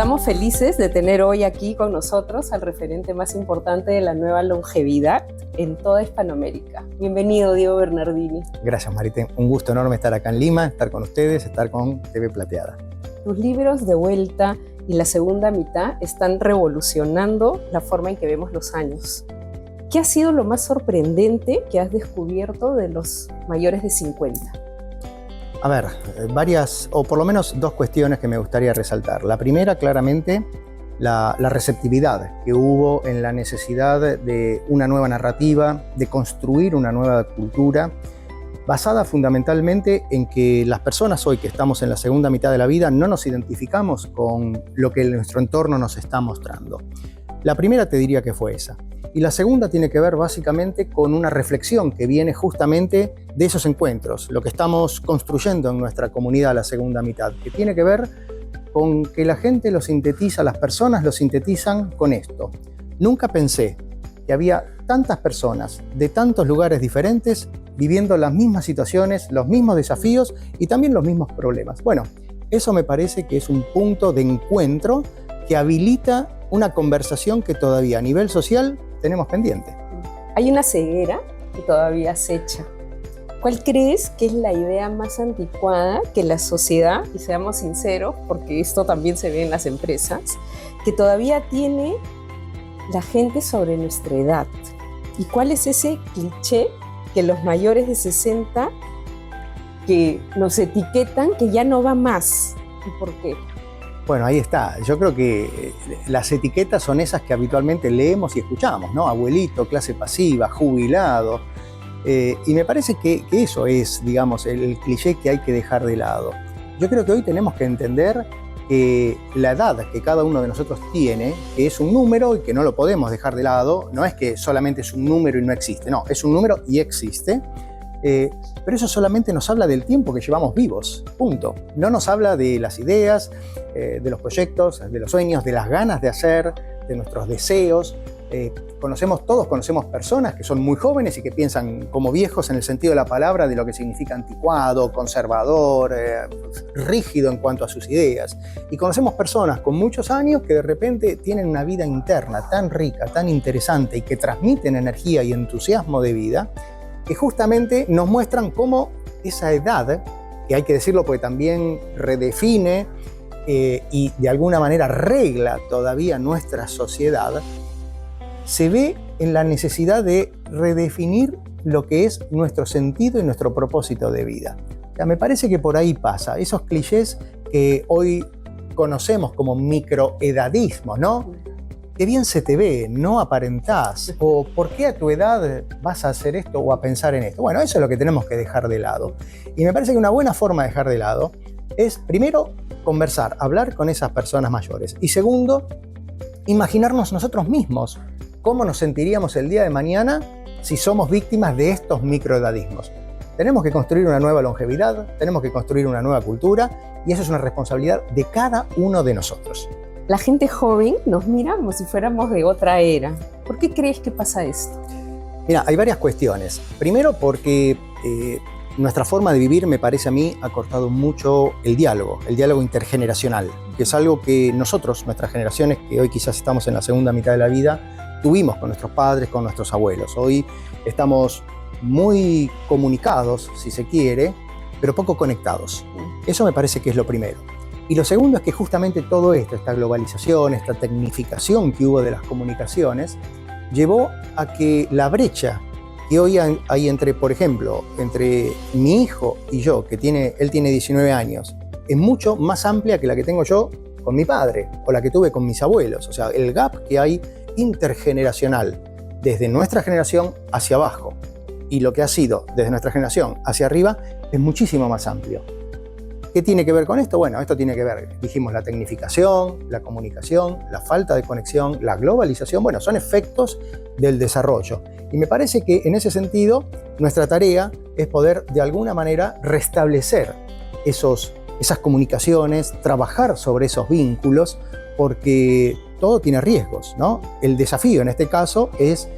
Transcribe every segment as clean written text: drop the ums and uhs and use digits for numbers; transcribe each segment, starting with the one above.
Estamos felices de tener hoy aquí con nosotros al referente más importante de la nueva longevidad en toda Hispanoamérica. Bienvenido, Diego Bernardini. Gracias, Marité. Un gusto enorme estar acá en Lima, estar con ustedes, estar con TV Plateada. Tus libros De Vuelta y La Segunda Mitad están revolucionando la forma en que vemos los años. ¿Qué ha sido lo más sorprendente que has descubierto de los mayores de 50? A ver, varias, o por lo menos dos cuestiones que me gustaría resaltar. La primera, claramente, la receptividad que hubo en la necesidad de una nueva narrativa, de construir una nueva cultura, basada fundamentalmente en que las personas hoy que estamos en la segunda mitad de la vida no nos identificamos con lo que nuestro entorno nos está mostrando. La primera te diría que fue esa. Y la segunda tiene que ver básicamente con una reflexión que viene justamente de esos encuentros, lo que estamos construyendo en nuestra comunidad la segunda mitad, que tiene que ver con que la gente lo sintetiza, las personas lo sintetizan con esto. Nunca pensé que había tantas personas de tantos lugares diferentes viviendo las mismas situaciones, los mismos desafíos y también los mismos problemas. Bueno, eso me parece que es un punto de encuentro que habilita una conversación que todavía a nivel social tenemos pendiente. Hay una ceguera que todavía acecha. ¿Cuál crees que es la idea más anticuada que la sociedad, y seamos sinceros, porque esto también se ve en las empresas, que todavía tiene la gente sobre nuestra edad? ¿Y cuál es ese cliché que los mayores de 60 que nos etiquetan que ya no va más? ¿Y por qué? Bueno, ahí está. Yo creo que las etiquetas son esas que habitualmente leemos y escuchamos, ¿no? Abuelito, clase pasiva, jubilado. Y me parece que eso es, digamos, el cliché que hay que dejar de lado. Yo creo que hoy tenemos que entender que la edad que cada uno de nosotros tiene, que es un número y que no lo podemos dejar de lado, no es que solamente es un número y no existe, no, es un número y existe. Pero eso solamente nos habla del tiempo que llevamos vivos, punto. No nos habla de las ideas, de los proyectos, de los sueños, de las ganas de hacer, de nuestros deseos. Todos conocemos personas que son muy jóvenes y que piensan como viejos en el sentido de la palabra, de lo que significa anticuado, conservador, rígido en cuanto a sus ideas. Y conocemos personas con muchos años que de repente tienen una vida interna tan rica, tan interesante y que transmiten energía y entusiasmo de vida, que justamente nos muestran cómo esa edad, que hay que decirlo porque también redefine y de alguna manera regla todavía nuestra sociedad, se ve en la necesidad de redefinir lo que es nuestro sentido y nuestro propósito de vida. O sea, me parece que por ahí pasa, esos clichés que hoy conocemos como microedadismo, ¿no? Qué bien se te ve, no aparentás, o por qué a tu edad vas a hacer esto o a pensar en esto. Bueno, eso es lo que tenemos que dejar de lado. Y me parece que una buena forma de dejar de lado es, primero, conversar, hablar con esas personas mayores. Y segundo, imaginarnos nosotros mismos cómo nos sentiríamos el día de mañana si somos víctimas de estos microedadismos. Tenemos que construir una nueva longevidad, tenemos que construir una nueva cultura, y eso es una responsabilidad de cada uno de nosotros. La gente joven nos mira como si fuéramos de otra era. ¿Por qué crees que pasa esto? Mira, hay varias cuestiones. Primero porque nuestra forma de vivir, me parece a mí, ha cortado mucho el diálogo intergeneracional, que es algo que nosotros, nuestras generaciones, que hoy quizás estamos en la segunda mitad de la vida, tuvimos con nuestros padres, con nuestros abuelos. Hoy estamos muy comunicados, si se quiere, pero poco conectados. Eso me parece que es lo primero. Y lo segundo es que justamente todo esto, esta globalización, esta tecnificación que hubo de las comunicaciones, llevó a que la brecha que hoy hay entre, por ejemplo, entre mi hijo y yo, él tiene 19 años, es mucho más amplia que la que tengo yo con mi padre o la que tuve con mis abuelos. O sea, el gap que hay intergeneracional desde nuestra generación hacia abajo y lo que ha sido desde nuestra generación hacia arriba es muchísimo más amplio. ¿Qué tiene que ver con esto? Bueno, esto tiene que ver, dijimos, la tecnificación, la comunicación, la falta de conexión, la globalización. Bueno, son efectos del desarrollo. Y me parece que en ese sentido, nuestra tarea es poder de alguna manera restablecer esas comunicaciones, trabajar sobre esos vínculos, porque todo tiene riesgos, ¿no? El desafío en este caso es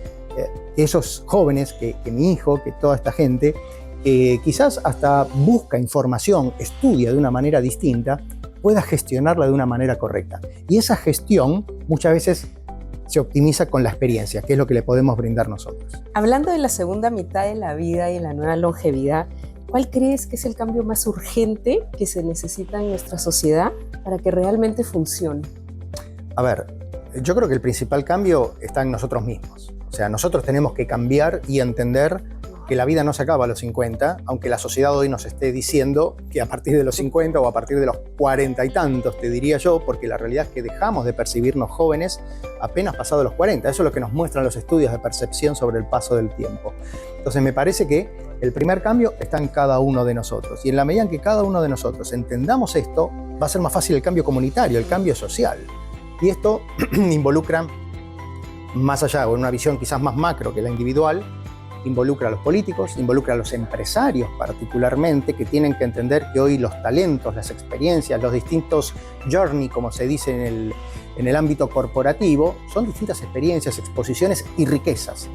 esos jóvenes, que mi hijo, que toda esta gente, quizás hasta busca información, estudia de una manera distinta, pueda gestionarla de una manera correcta. Y esa gestión muchas veces se optimiza con la experiencia, que es lo que le podemos brindar nosotros. Hablando de la segunda mitad de la vida y la nueva longevidad, ¿cuál crees que es el cambio más urgente que se necesita en nuestra sociedad para que realmente funcione? A ver, yo creo que el principal cambio está en nosotros mismos. O sea, nosotros tenemos que cambiar y entender que la vida no se acaba a los 50, aunque la sociedad hoy nos esté diciendo que a partir de los 50 o a partir de los 40 y tantos, te diría yo, porque la realidad es que dejamos de percibirnos jóvenes apenas pasados los 40. Eso es lo que nos muestran los estudios de percepción sobre el paso del tiempo. Entonces me parece que el primer cambio está en cada uno de nosotros. Y en la medida en que cada uno de nosotros entendamos esto, va a ser más fácil el cambio comunitario, el cambio social. Y esto involucra, más allá, o en una visión quizás más macro que la individual, involucra a los políticos, involucra a los empresarios particularmente, que tienen que entender que hoy los talentos, las experiencias, los distintos journey, como se dice en el ámbito corporativo, son distintas experiencias, exposiciones y riquezas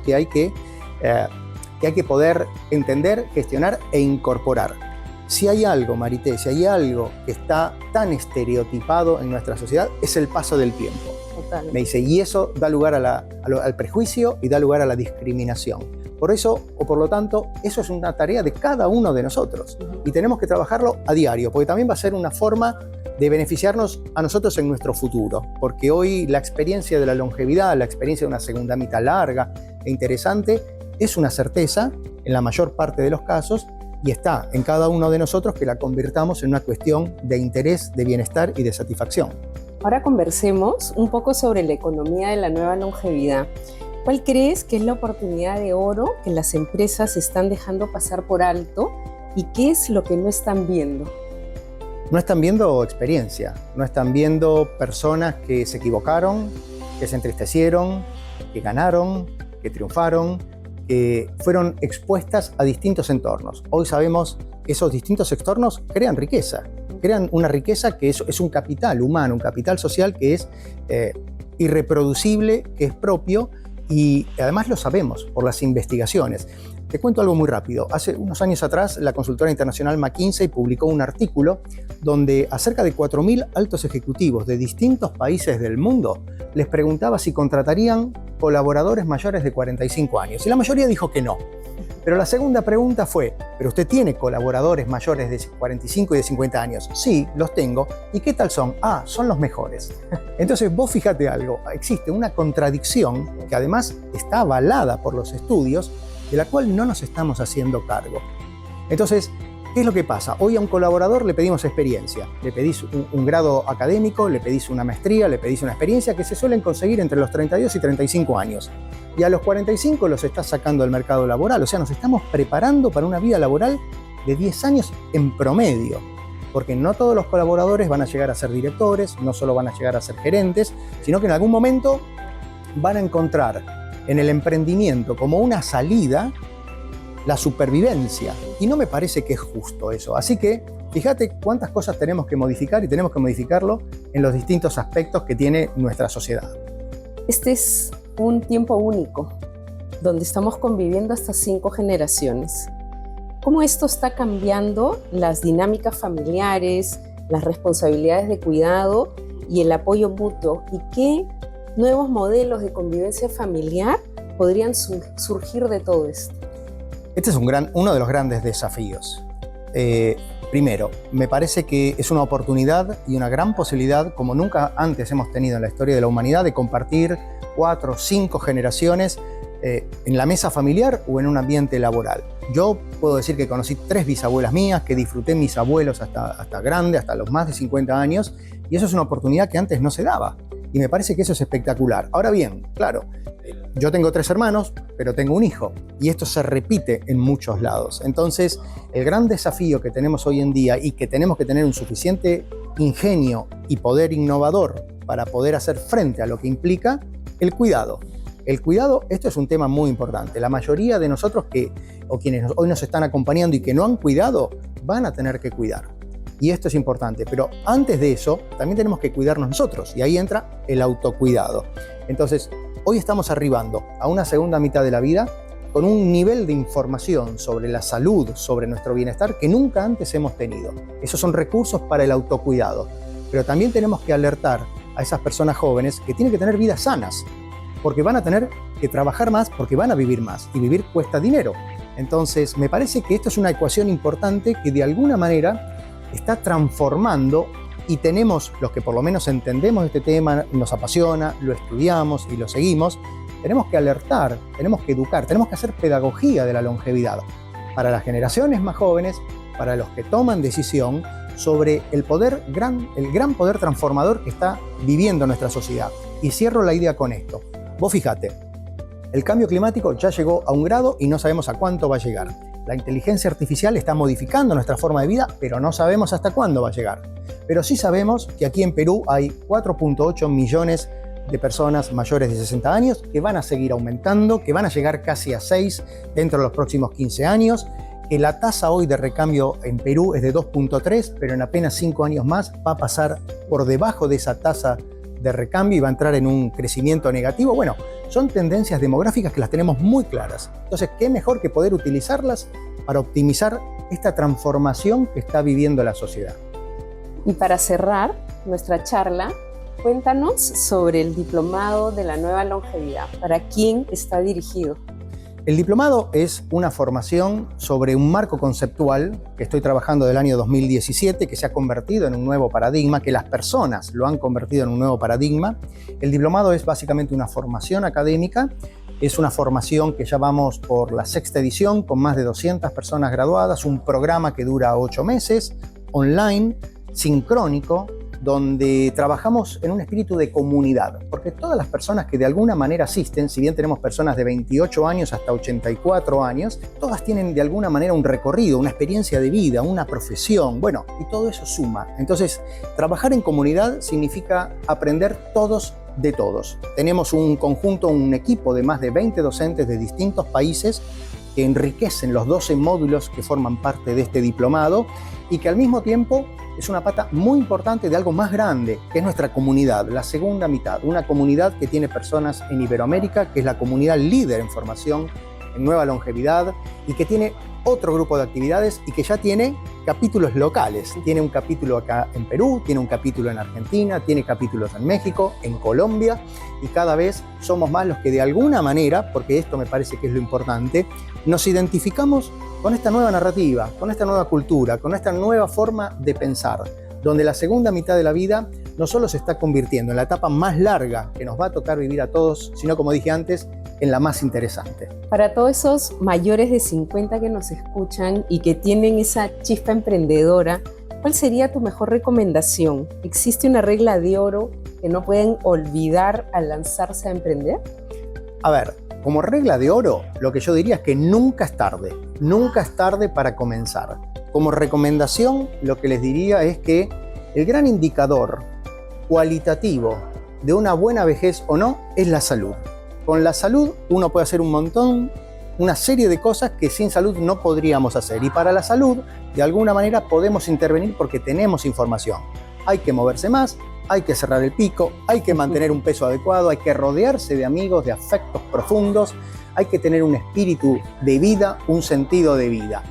que hay que poder entender, gestionar e incorporar. Si hay algo, Marité, si hay algo que está tan estereotipado en nuestra sociedad, es el paso del tiempo. Total. Me dice, y eso da lugar al prejuicio y da lugar a la discriminación. Por eso, o por lo tanto, eso es una tarea de cada uno de nosotros. Y tenemos que trabajarlo a diario, porque también va a ser una forma de beneficiarnos a nosotros en nuestro futuro. Porque hoy la experiencia de la longevidad, la experiencia de una segunda mitad larga e interesante, es una certeza en la mayor parte de los casos, y está en cada uno de nosotros que la convirtamos en una cuestión de interés, de bienestar y de satisfacción. Ahora conversemos un poco sobre la economía de la nueva longevidad. ¿Cuál crees que es la oportunidad de oro que las empresas están dejando pasar por alto y qué es lo que no están viendo? No están viendo experiencia, no están viendo personas que se equivocaron, que se entristecieron, que ganaron, que triunfaron, que fueron expuestas a distintos entornos. Hoy sabemos que esos distintos entornos crean riqueza. Crean una riqueza que es un capital humano, un capital social que es irreproducible, que es propio, y además lo sabemos por las investigaciones. Te cuento algo muy rápido. Hace unos años atrás, la consultora internacional McKinsey publicó un artículo donde a cerca de 4.000 altos ejecutivos de distintos países del mundo les preguntaba si contratarían colaboradores mayores de 45 años. Y la mayoría dijo que no. Pero la segunda pregunta fue, ¿pero usted tiene colaboradores mayores de 45 y de 50 años? Sí, los tengo. ¿Y qué tal son? Ah, son los mejores. Entonces vos fíjate algo, existe una contradicción que además está avalada por los estudios, de la cual no nos estamos haciendo cargo. Entonces, ¿qué es lo que pasa? Hoy a un colaborador le pedimos experiencia, le pedís un grado académico, le pedís una maestría, le pedís una experiencia que se suelen conseguir entre los 32 y 35 años. Y a los 45 los estás sacando del mercado laboral, o sea, nos estamos preparando para una vida laboral de 10 años en promedio. Porque no todos los colaboradores van a llegar a ser directores, no solo van a llegar a ser gerentes, sino que en algún momento van a encontrar en el emprendimiento como una salida la supervivencia. Y no me parece que es justo eso. Así que fíjate cuántas cosas tenemos que modificar y tenemos que modificarlo en los distintos aspectos que tiene nuestra sociedad. Este es un tiempo único, donde estamos conviviendo hasta 5 generaciones. ¿Cómo esto está cambiando las dinámicas familiares, las responsabilidades de cuidado y el apoyo mutuo? ¿Y qué nuevos modelos de convivencia familiar podrían surgir de todo esto? Este es uno de los grandes desafíos. Primero, me parece que es una oportunidad y una gran posibilidad, como nunca antes hemos tenido en la historia de la humanidad, de compartir 4 o 5 generaciones en la mesa familiar o en un ambiente laboral. Yo puedo decir que conocí 3 bisabuelas mías, que disfruté mis abuelos hasta grande, hasta los más de 50 años, y eso es una oportunidad que antes no se daba. Y me parece que eso es espectacular. Ahora bien, claro, yo tengo 3 hermanos, pero tengo un hijo. Y esto se repite en muchos lados. Entonces, el gran desafío que tenemos hoy en día y que tenemos que tener un suficiente ingenio y poder innovador para poder hacer frente a lo que implica el cuidado. El cuidado, esto es un tema muy importante. La mayoría de nosotros quienes hoy nos están acompañando y que no han cuidado, van a tener que cuidar. Y esto es importante, pero antes de eso también tenemos que cuidarnos nosotros y ahí entra el autocuidado. Entonces, hoy estamos arribando a una segunda mitad de la vida con un nivel de información sobre la salud, sobre nuestro bienestar que nunca antes hemos tenido. Esos son recursos para el autocuidado. Pero también tenemos que alertar a esas personas jóvenes que tienen que tener vidas sanas, porque van a tener que trabajar más, porque van a vivir más, y vivir cuesta dinero. Entonces, me parece que esto es una ecuación importante que de alguna manera está transformando, y tenemos, los que por lo menos entendemos este tema, nos apasiona, lo estudiamos y lo seguimos, tenemos que alertar, tenemos que educar, tenemos que hacer pedagogía de la longevidad para las generaciones más jóvenes, para los que toman decisión sobre el gran poder transformador que está viviendo nuestra sociedad. Y cierro la idea con esto. Vos fíjate, el cambio climático ya llegó a 1 grado y no sabemos a cuánto va a llegar. La inteligencia artificial está modificando nuestra forma de vida, pero no sabemos hasta cuándo va a llegar. Pero sí sabemos que aquí en Perú hay 4.8 millones de personas mayores de 60 años que van a seguir aumentando, que van a llegar casi a 6 dentro de los próximos 15 años, que la tasa hoy de recambio en Perú es de 2.3, pero en apenas 5 años más va a pasar por debajo de esa tasa de recambio y va a entrar en un crecimiento negativo. Bueno, son tendencias demográficas que las tenemos muy claras. Entonces, ¿qué mejor que poder utilizarlas para optimizar esta transformación que está viviendo la sociedad? Y para cerrar nuestra charla, cuéntanos sobre el Diplomado de la Nueva Longevidad. ¿Para quién está dirigido? El diplomado es una formación sobre un marco conceptual que estoy trabajando del año 2017, que se ha convertido en un nuevo paradigma, que las personas lo han convertido en un nuevo paradigma. El diplomado es básicamente una formación académica, es una formación que ya vamos por la 6ª edición, con más de 200 personas graduadas, un programa que dura 8 meses, online, sincrónico, donde trabajamos en un espíritu de comunidad, porque todas las personas que de alguna manera asisten, si bien tenemos personas de 28 años hasta 84 años, todas tienen de alguna manera un recorrido, una experiencia de vida, una profesión, bueno, y todo eso suma. Entonces, trabajar en comunidad significa aprender todos de todos. Tenemos un conjunto, un equipo de más de 20 docentes de distintos países que enriquecen los 12 módulos que forman parte de este diplomado y que al mismo tiempo es una pata muy importante de algo más grande, que es nuestra comunidad, la segunda mitad, una comunidad que tiene personas en Iberoamérica, que es la comunidad líder en formación en nueva longevidad y que tiene otro grupo de actividades y que ya tiene capítulos locales. Tiene un capítulo acá en Perú, tiene un capítulo en Argentina, tiene capítulos en México, en Colombia, y cada vez somos más los que de alguna manera, porque esto me parece que es lo importante, nos identificamos con esta nueva narrativa, con esta nueva cultura, con esta nueva forma de pensar, donde la segunda mitad de la vida no solo se está convirtiendo en la etapa más larga que nos va a tocar vivir a todos, sino, como dije antes, en la más interesante. Para todos esos mayores de 50 que nos escuchan y que tienen esa chispa emprendedora, ¿cuál sería tu mejor recomendación? ¿Existe una regla de oro que no pueden olvidar al lanzarse a emprender? A ver, como regla de oro, lo que yo diría es que nunca es tarde para comenzar. Como recomendación, lo que les diría es que el gran indicador cualitativo de una buena vejez o no es la salud. Con la salud uno puede hacer una serie de cosas que sin salud no podríamos hacer. Y para la salud, de alguna manera podemos intervenir porque tenemos información. Hay que moverse más, hay que cerrar el pico, hay que mantener un peso adecuado, hay que rodearse de amigos, de afectos profundos, hay que tener un espíritu de vida, un sentido de vida.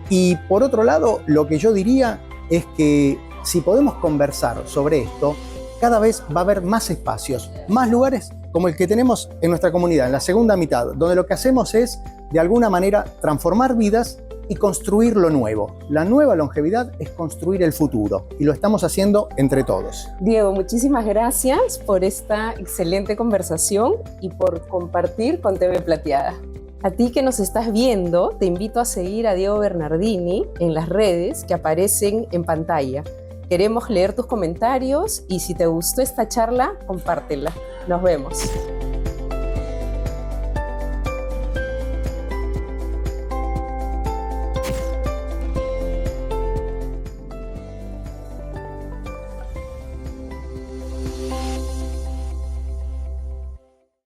Y por otro lado, lo que yo diría es que si podemos conversar sobre esto, cada vez va a haber más espacios, más lugares como el que tenemos en nuestra comunidad, en la segunda mitad, donde lo que hacemos es, de alguna manera, transformar vidas y construir lo nuevo. La nueva longevidad es construir el futuro y lo estamos haciendo entre todos. Diego, muchísimas gracias por esta excelente conversación y por compartir con TV Plateada. A ti que nos estás viendo, te invito a seguir a Diego Bernardini en las redes que aparecen en pantalla. Queremos leer tus comentarios y si te gustó esta charla, compártela. Nos vemos.